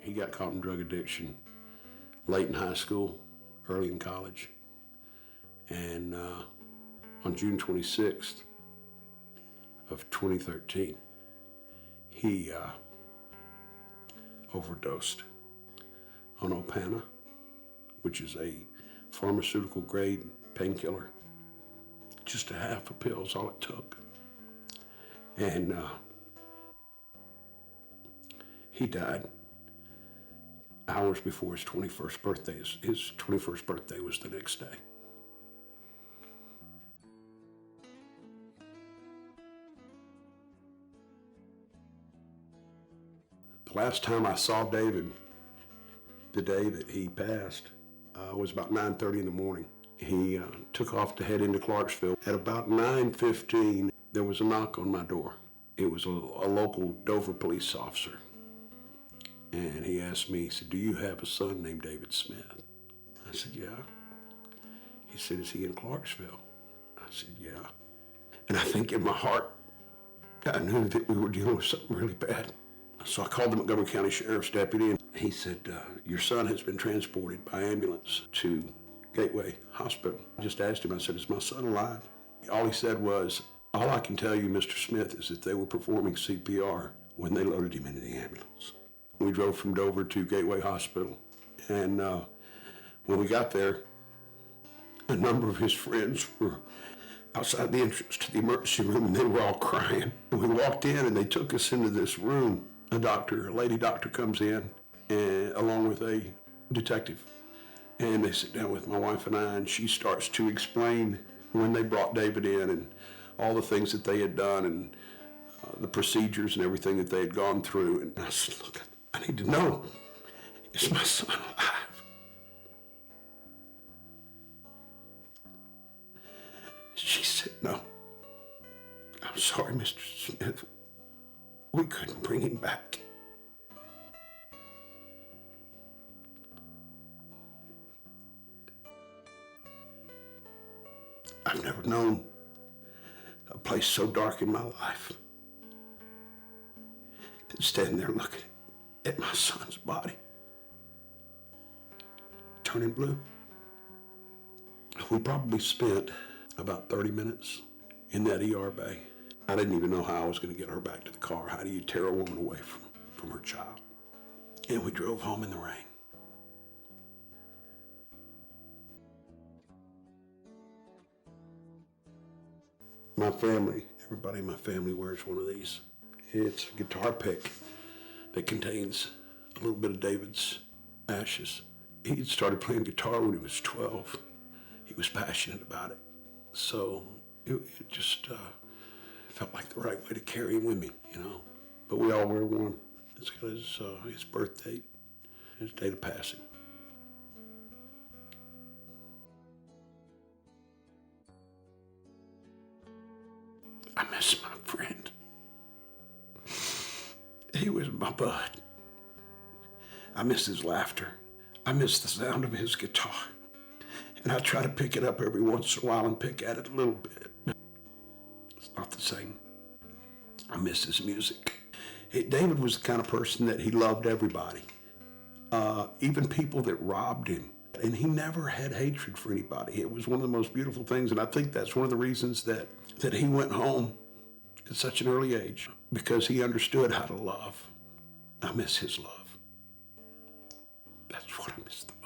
He got caught in drug addiction late in high school, early in college. And on June 26th of 2013, he overdosed on Opana, which is a pharmaceutical grade painkiller. Just a half a pill is all it took. And he died hours before his 21st birthday. His 21st birthday was the next day. The last time I saw David, the day that he passed, was about 9:30 in the morning. He took off to head into Clarksville. At about 9:15, there was a knock on my door. It was a local Dover police officer. And he asked me, he said, "Do you have a son named David Smith?" I said, "Yeah." He said, "Is he in Clarksville?" I said, "Yeah." And I think in my heart, I knew that we were dealing with something really bad. So I called the Montgomery County Sheriff's deputy, and he said, "Your son has been transported by ambulance to Gateway Hospital." I just asked him, I said, "Is my son alive?" All he said was, "All I can tell you, Mr. Smith, is that they were performing CPR when they loaded him into the ambulance." We drove from Dover to Gateway Hospital, and when we got there, a number of his friends were outside the entrance to the emergency room, and they were all crying. And we walked in, and they took us into this room. A lady doctor comes in, and, along with a detective, and they sit down with my wife and I, and she starts to explain when they brought David in and all the things that they had done and the procedures and everything that they had gone through. And I said, "Look, I need to know, is my son alive?" She said, "No, I'm sorry, Mr. Smith. We couldn't bring him back." I've never known a place so dark in my life than standing there looking at my son's body turning blue. We probably spent about 30 minutes in that ER bay. I didn't even know how I was going to get her back to the car. How do you tear a woman away from her child? And we drove home in the rain. My family, everybody in my family wears one of these. It's a guitar pick that contains a little bit of David's ashes. He had started playing guitar when he was 12. He was passionate about it. So it just felt like the right way to carry him with me, you know. But we all wear one. It's got his birth date, his date of passing. I miss my friend. He was my bud. I miss his laughter. I miss the sound of his guitar. And I try to pick it up every once in a while and pick at it a little bit. It's not the same. I miss his music. David was the kind of person that he loved everybody, even people that robbed him. And he never had hatred for anybody. It was one of the most beautiful things, and I think that's one of the reasons that he went home at such an early age, because he understood how to love. I miss his love. That's what I miss the most.